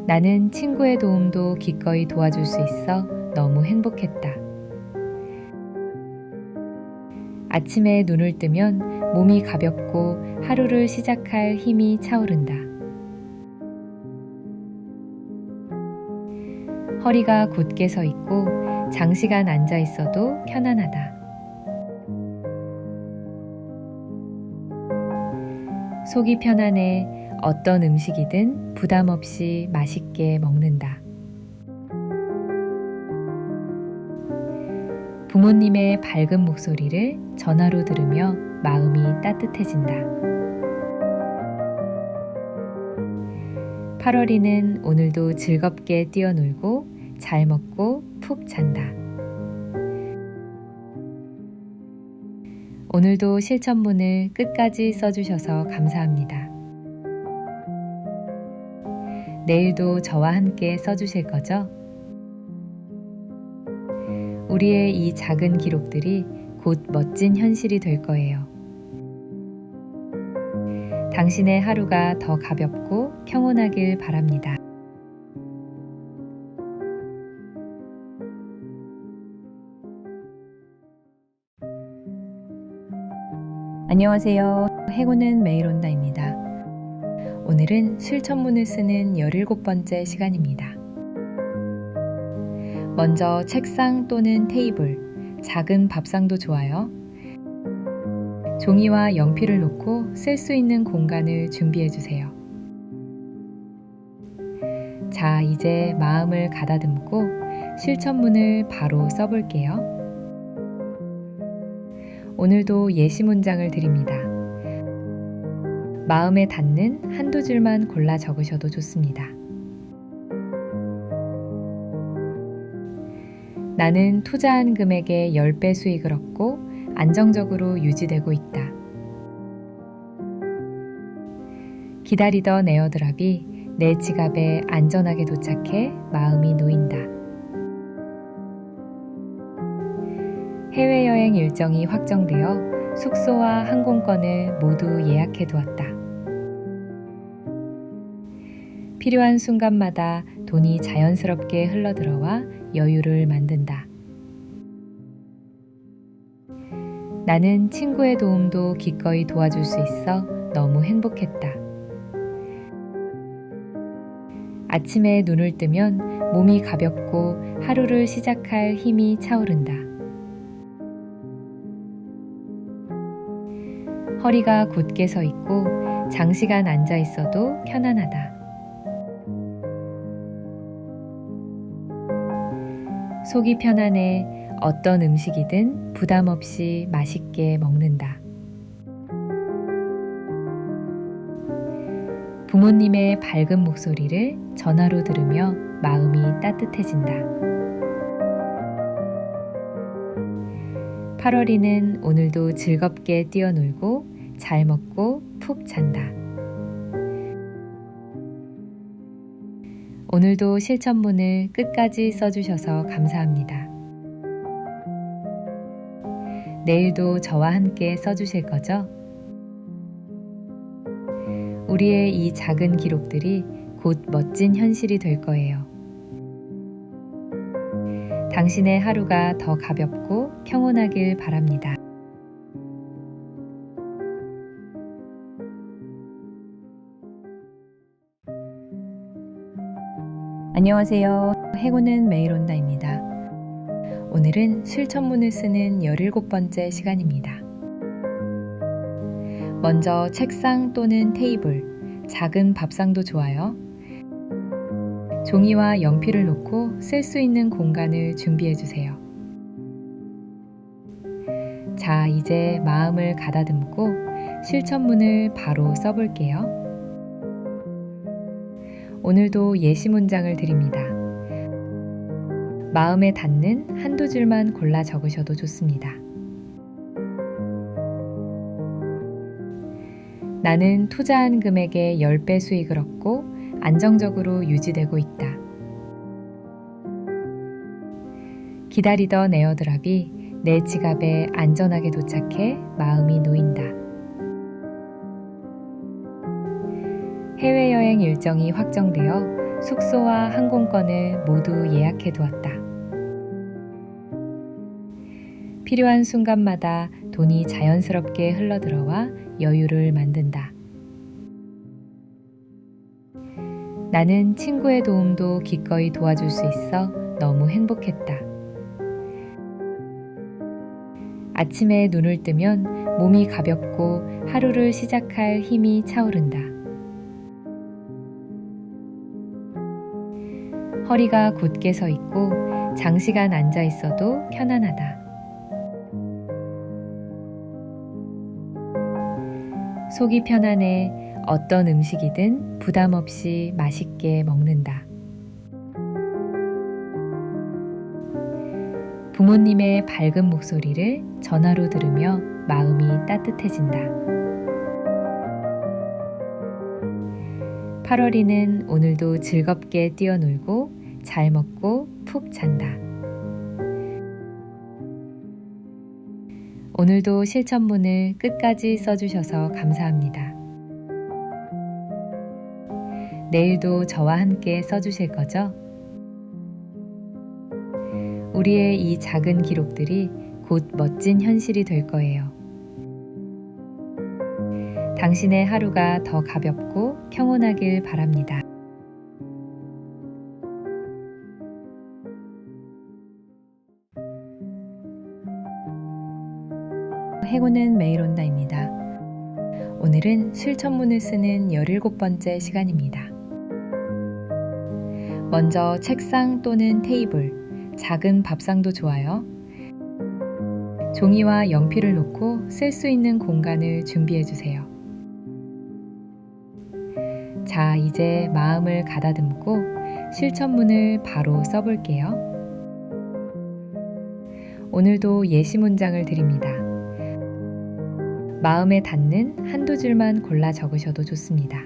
나는 친구의 도움도 기꺼이 도와줄 수 있어 너무 행복했다. 아침에 눈을 뜨면 몸이 가볍고 하루를 시작할 힘이 차오른다. 허리가 곧게 서 있고 장시간 앉아 있어도 편안하다. 속이 편안해 어떤 음식이든 부담 없이 맛있게 먹는다. 부모님의 밝은 목소리를 전화로 들으며 마음이 따뜻해진다. 8월이는 오늘도 즐겁게 뛰어놀고 잘 먹고 푹 잔다. 오늘도 실천문을 끝까지 써주셔서 감사합니다. 내일도 저와 함께 써주실 거죠? 우리의 이 작은 기록들이 곧 멋진 현실이 될 거예요. 당신의 하루가 더 가볍고 평온하길 바랍니다. 안녕하세요. 행운은 매일 온다입니다. 오늘은 실천문을 쓰는 17번째 시간입니다. 먼저 책상 또는 테이블, 작은 밥상도 좋아요. 종이와 연필을 놓고 쓸 수 있는 공간을 준비해 주세요. 자, 이제 마음을 가다듬고 실천문을 바로 써볼게요. 오늘도 예시 문장을 드립니다. 마음에 닿는 한두 줄만 골라 적으셔도 좋습니다. 나는 투자한 금액의 10배 수익을 얻고 안정적으로 유지되고 있다. 기다리던 에어드랍이 내 지갑에 안전하게 도착해 마음이 놓인다. 해외여행 일정이 확정되어 숙소와 항공권을 모두 예약해 두었다. 필요한 순간마다 돈이 자연스럽게 흘러들어와 여유를 만든다. 나는 친구의 도움도 기꺼이 도와줄 수 있어 너무 행복했다. 아침에 눈을 뜨면 몸이 가볍고 하루를 시작할 힘이 차오른다. 허리가 곧게 서 있고 장시간 앉아 있어도 편안하다. 속이 편안해 어떤 음식이든 부담 없이 맛있게 먹는다. 부모님의 밝은 목소리를 전화로 들으며 마음이 따뜻해진다. 8월이는 오늘도 즐겁게 뛰어놀고 잘 먹고 푹 잔다. 오늘도 실천문을 끝까지 써주셔서 감사합니다. 내일도 저와 함께 써주실 거죠? 우리의 이 작은 기록들이 곧 멋진 현실이 될 거예요. 당신의 하루가 더 가볍고 평온하길 바랍니다. 안녕하세요. 행운은 매일 온다입니다. 오늘은 실천문을 쓰는 17번째 시간입니다. 먼저 책상 또는 테이블, 작은 밥상도 좋아요. 종이와 연필을 놓고 쓸 수 있는 공간을 준비해 주세요. 자, 이제 마음을 가다듬고 실천문을 바로 써볼게요. 오늘도 예시 문장을 드립니다. 마음에 닿는 한두 줄만 골라 적으셔도 좋습니다. 나는 투자한 금액의 10배 수익을 얻고 안정적으로 유지되고 있다. 기다리던 에어드랍이 내 지갑에 안전하게 도착해 마음이 놓인다. 해외여행 일정이 확정되어 숙소와 항공권을 모두 예약해 두었다. 필요한 순간마다 돈이 자연스럽게 흘러들어와 여유를 만든다. 나는 친구의 도움도 기꺼이 도와줄 수 있어 너무 행복했다. 아침에 눈을 뜨면 몸이 가볍고 하루를 시작할 힘이 차오른다. 허리가 곧게 서 있고 장시간 앉아 있어도 편안하다. 속이 편안해 어떤 음식이든 부담 없이 맛있게 먹는다. 부모님의 밝은 목소리를 전화로 들으며 마음이 따뜻해진다. 8월이는 오늘도 즐겁게 뛰어놀고 잘 먹고 푹 잔다. 오늘도 실천문을 끝까지 써주셔서 감사합니다. 내일도 저와 함께 써주실 거죠? 우리의 이 작은 기록들이 곧 멋진 현실이 될 거예요. 당신의 하루가 더 가볍고 평온하길 바랍니다. 행운은 매일 온다입니다. 오늘은 실천문을 쓰는 17번째 시간입니다. 먼저 책상 또는 테이블, 작은 밥상도 좋아요. 종이와 연필을 놓고 쓸 수 있는 공간을 준비해 주세요. 자, 이제 마음을 가다듬고 실천문을 바로 써볼게요. 오늘도 예시 문장을 드립니다. 마음에 닿는 한두 줄만 골라 적으셔도 좋습니다.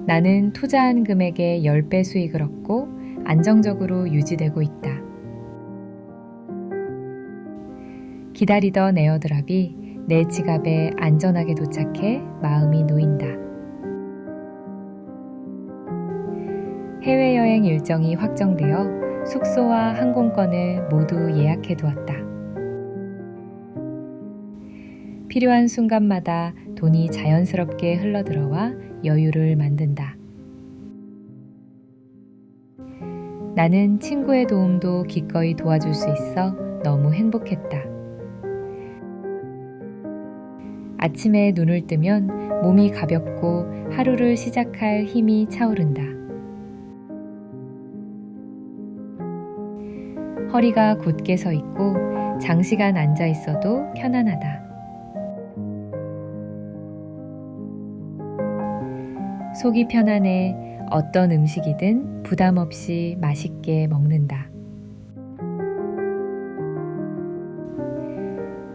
나는 투자한 금액의 10배 수익을 얻고 안정적으로 유지되고 있다. 기다리던 에어드랍이 내 지갑에 안전하게 도착해 마음이 놓인다. 해외여행 일정이 확정되어 숙소와 항공권을 모두 예약해 두었다. 필요한 순간마다 돈이 자연스럽게 흘러들어와 여유를 만든다. 나는 친구의 도움도 기꺼이 도와줄 수 있어 너무 행복했다. 아침에 눈을 뜨면 몸이 가볍고 하루를 시작할 힘이 차오른다. 허리가 곧게 서 있고 장시간 앉아 있어도 편안하다. 속이 편안해 어떤 음식이든 부담 없이 맛있게 먹는다.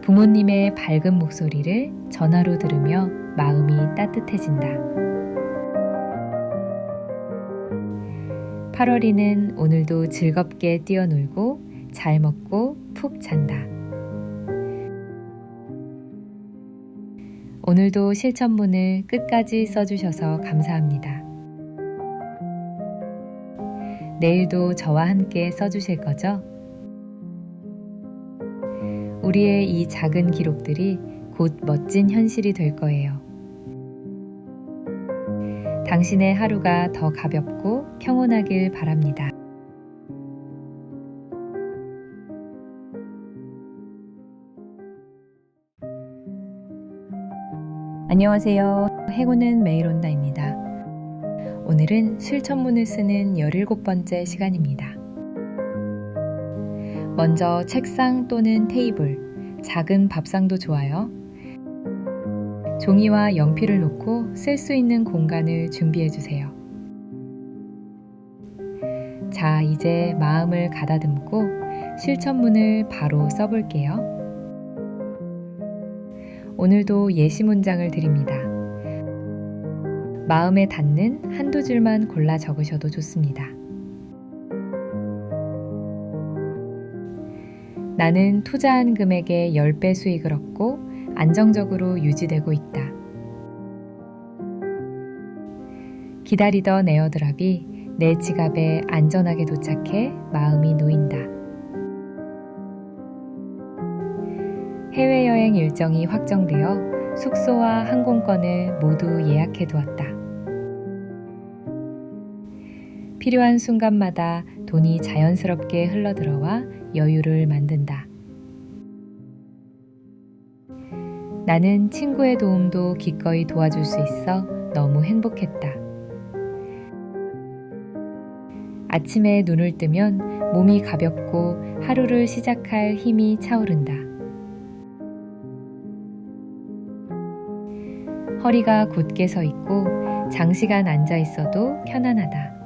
부모님의 밝은 목소리를 전화로 들으며 마음이 따뜻해진다. 8월이는 오늘도 즐겁게 뛰어놀고 잘 먹고 푹 잔다. 오늘도 실천문을 끝까지 써주셔서 감사합니다. 내일도 저와 함께 써주실 거죠? 우리의 이 작은 기록들이 곧 멋진 현실이 될 거예요. 당신의 하루가 더 가볍고 평온하길 바랍니다. 안녕하세요. 행운은 매일 온다입니다. 오늘은 실천문을 쓰는 17번째 시간입니다. 먼저 책상 또는 테이블, 작은 밥상도 좋아요. 종이와 연필을 놓고 쓸 수 있는 공간을 준비해 주세요. 자, 이제 마음을 가다듬고 실천문을 바로 써볼게요. 오늘도 예시 문장을 드립니다. 마음에 닿는 한두 줄만 골라 적으셔도 좋습니다. 나는 투자한 금액의 10배 수익을 얻고 안정적으로 유지되고 있다. 기다리던 에어드랍이 내 지갑에 안전하게 도착해 마음이 놓인다. 해외여행 일정이 확정되어 숙소와 항공권을 모두 예약해 두었다. 필요한 순간마다 돈이 자연스럽게 흘러들어와 여유를 만든다. 나는 친구의 도움도 기꺼이 도와줄 수 있어 너무 행복했다. 아침에 눈을 뜨면 몸이 가볍고 하루를 시작할 힘이 차오른다. 허리가 곧게 서 있고 장시간 앉아 있어도 편안하다.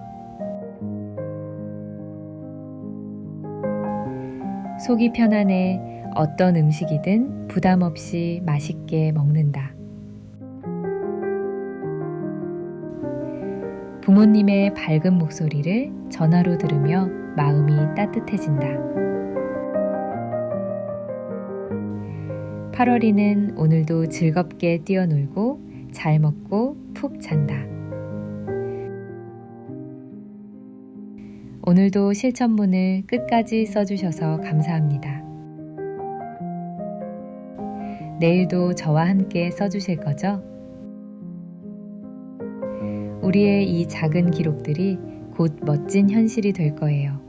속이 편안해 어떤 음식이든 부담 없이 맛있게 먹는다. 부모님의 밝은 목소리를 전화로 들으며 마음이 따뜻해진다. 8월이는 오늘도 즐겁게 뛰어놀고 잘 먹고 푹 잔다. 오늘도 실천문을 끝까지 써주셔서 감사합니다. 내일도 저와 함께 써주실 거죠? 우리의 이 작은 기록들이 곧 멋진 현실이 될 거예요.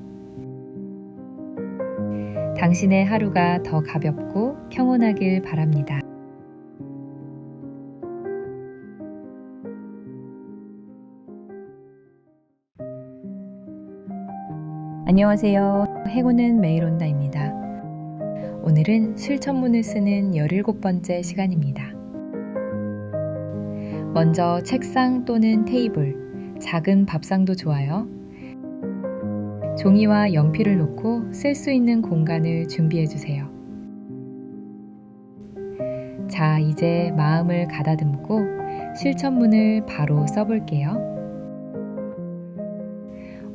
당신의 하루가 더 가볍고 평온하길 바랍니다. 안녕하세요. 행운은 매일 온다입니다. 오늘은 실천문을 쓰는 17번째 시간입니다. 먼저 책상 또는 테이블, 작은 밥상도 좋아요. 종이와 연필을 놓고 쓸 수 있는 공간을 준비해 주세요. 자, 이제 마음을 가다듬고 실천문을 바로 써볼게요.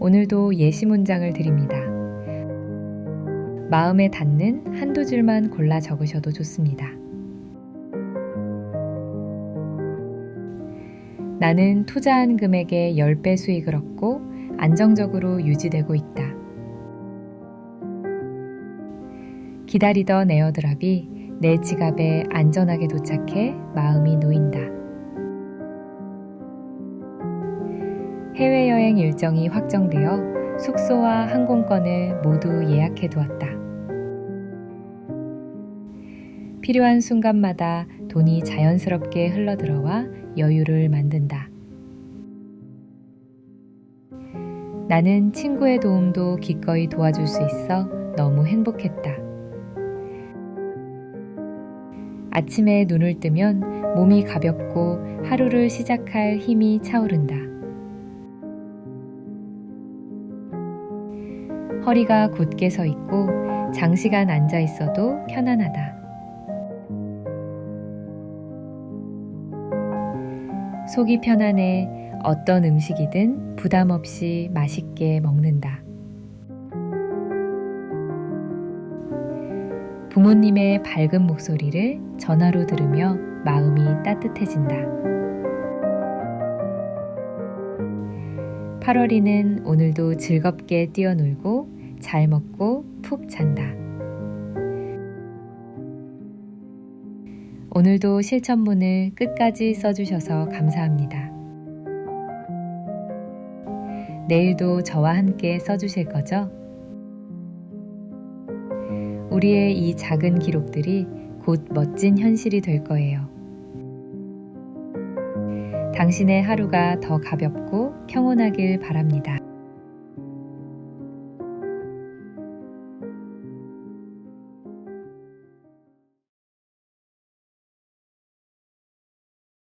오늘도 예시 문장을 드립니다. 마음에 닿는 한두 줄만 골라 적으셔도 좋습니다. 나는 투자한 금액의 10배 수익을 얻고 안정적으로 유지되고 있다. 기다리던 에어드랍이 내 지갑에 안전하게 도착해 마음이 놓인다. 해외여행 일정이 확정되어 숙소와 항공권을 모두 예약해 두었다. 필요한 순간마다 돈이 자연스럽게 흘러들어와 여유를 만든다. 나는 친구의 도움도 기꺼이 도와줄 수 있어 너무 행복했다. 아침에 눈을 뜨면 몸이 가볍고 하루를 시작할 힘이 차오른다. 허리가 곧게 서 있고 장시간 앉아 있어도 편안하다. 속이 편안해 어떤 음식이든 부담 없이 맛있게 먹는다. 부모님의 밝은 목소리를 전화로 들으며 마음이 따뜻해진다. 8월이는 오늘도 즐겁게 뛰어놀고 잘 먹고 푹 잔다. 오늘도 실천문을 끝까지 써주셔서 감사합니다. 내일도 저와 함께 써주실 거죠? 우리의 이 작은 기록들이 곧 멋진 현실이 될 거예요. 당신의 하루가 더 가볍고 평온하길 바랍니다.